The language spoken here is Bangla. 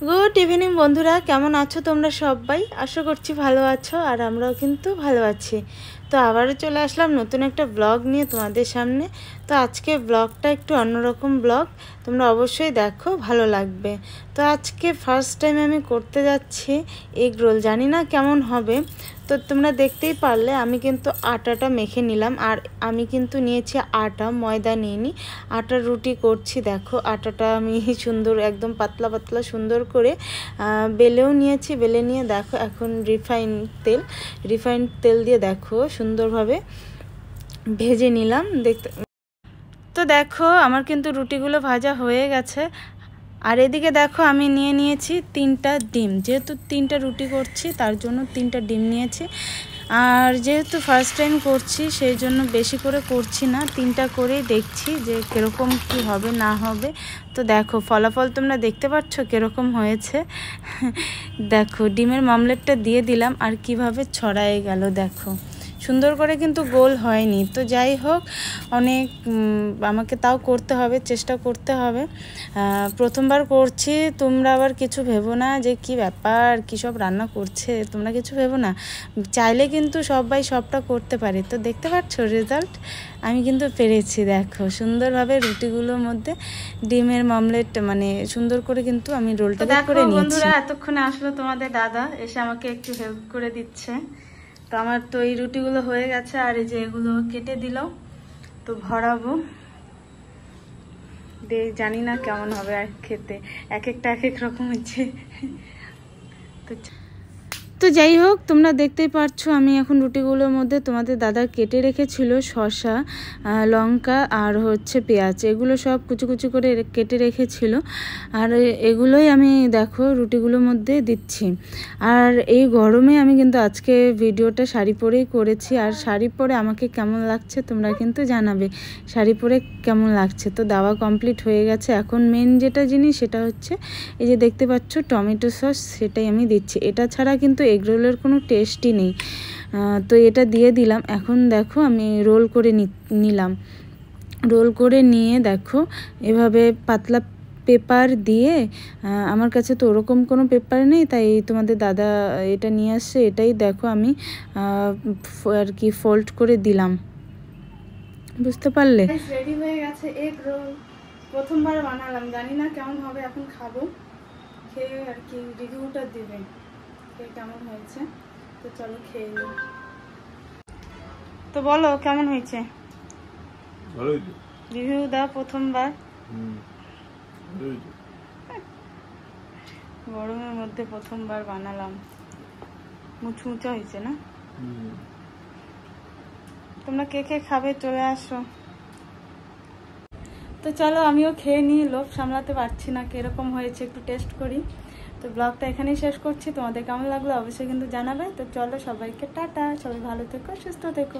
গুড ইভিনিং বন্ধুরা, কেমন আছো তোমরা সবাই? আশা করছি ভালো আছো, আর আমরাও কিন্তু ভালো আছি। তো আবারও চলে আসলাম নতুন একটা ব্লগ নিয়ে তোমাদের সামনে। তো আজকে ব্লগটা একটু অন্যরকম ব্লগ, তোমরা অবশ্যই দেখো, ভালো লাগবে। তো আজকে ফার্স্ট টাইম আমি করতে যাচ্ছি এগ রোল, জানি না কেমন হবে। তো তোমরা দেখতেই পারলে আমি কিন্তু আটাটা মেখে নিলাম, আর আমি কিন্তু নিয়েছি আটা, ময়দা নিইনি। আটার রুটি করছি। দেখো আটাটা আমি সুন্দর একদম পাতলা পাতলা সুন্দর করে বেলেও নিয়েছি। বেলে নিয়ে দেখো এখন রিফাইন তেল দিয়ে দেখো সুন্দরভাবে ভেজে নিলাম। তো দেখো আমার কিন্তু রুটিগুলো ভাজা হয়ে গেছে। আর এদিকে দেখো আমি নিয়েছি 3টা ডিম, যেহেতু 3টা রুটি করছি তার জন্য 3টা ডিম নিয়েছি। আর যেহেতু ফার্স্ট টাইম করছি সেই জন্য বেশি করে করছি না, 3টা করেই দেখছি যে কীরকম কি হবে না হবে। তো দেখো ফলাফল তোমরা দেখতে পাচ্ছ কীরকম হয়েছে। দেখো ডিমের মামলেটটা দিয়ে দিলাম আর কিভাবে ছড়ায় গেল দেখো, সুন্দর করে কিন্তু গোল হয়নি। তো যাই হোক, অনেক আমাকে তাও করতে হবে, চেষ্টা করতে হবে। প্রথমবার করছি, তোমরা আবার কিছু ভেবো না যে কি ব্যাপার, কী সব রান্না করছে, তোমরা কিছু ভেবো না। চাইলে কিন্তু সবাই সবটা করতে পারে। তো দেখতে পাচ্ছ রেজাল্ট, আমি কিন্তু পেরেছি। দেখো সুন্দরভাবে রুটিগুলোর মধ্যে ডিমের মামলেট মানে সুন্দর করে কিন্তু আমি রোলটা করে নিয়েছি। বন্ধুরা এতক্ষণে আসলো তোমাদের দাদা, এসে আমাকে একটু হেল্প করে দিচ্ছে। তো আমার তো এই রুটিগুলো হয়ে গেছে, আর এই যে এগুলো কেটে দিল, তো ভরাবো। জানি না কেমন হবে আর খেতে, এক একটা এক এক রকম হচ্ছে। তো যাই হোক, তোমরা দেখতেই পাচ্ছো আমি এখন রুটিগুলোর মধ্যে তোমাদের দাদা কেটে রেখেছিল শসা, লঙ্কা আর হচ্ছে পেঁয়াজ, এগুলো সব কুচি কুচি করে কেটে রেখেছিল। আর এগুলোই আমি দেখো রুটিগুলোর মধ্যে দিচ্ছি। আর এই গরমে আমি কিন্তু আজকে ভিডিওটা শাড়ি পরেই করেছি। আর শাড়ি পরে আমাকে কেমন লাগছে তোমরা কিন্তু জানাবে, শাড়ি পরে কেমন লাগছে। তো দেওয়া কমপ্লিট হয়ে গেছে। এখন মেন যেটা জিনিস সেটা হচ্ছে এই যে দেখতে পাচ্ছ টমেটো সস, সেটাই আমি দিচ্ছি। এটা ছাড়া কিন্তু এগরোলের কোনো টেস্টই নেই। তো এটা দিয়ে দিলাম। এখন দেখো আমি রোল করে নিলাম। রোল করে নিয়ে দেখো এভাবে পাতলা পেপার দিয়ে, আমার কাছে তো ওরকম কোনো পেপার নেই, তাই তোমাদের দাদা এটা নিয়ে আসছে, এটাই দেখো আমি আর কি ফোল্ড করে দিলাম। বুঝতে পারলে? রেডি হয়ে গেছে এগ রোল, প্রথমবার বানালাম, জানি না কেমন হবে। এখন খাবো, খেয়ে আর কি রিভিউটা দেবে কেমন হয়েছে। তো চলো খেয়ে নিই। তো বলো কেমন হয়েছে, রিভিউ দাও। প্রথমবার গরমের মধ্যে প্রথমবার বানালাম, মুচমুচা হয়েছে না? তোমরা কে কে খাবে চলে আসো। তো চলো আমিও খেয়ে নিই, লোভ সামলাতে পারছি না, কিরকম হয়েছে একটু টেস্ট করি। তো ব্লগটা এখানেই শেষ করছি, তোমাদের কেমন লাগলো অবশ্যই কিন্তু জানাবে। তো চলো সবাইকে টাটা, সবাই ভালো থেকো, সুস্থ থেকো।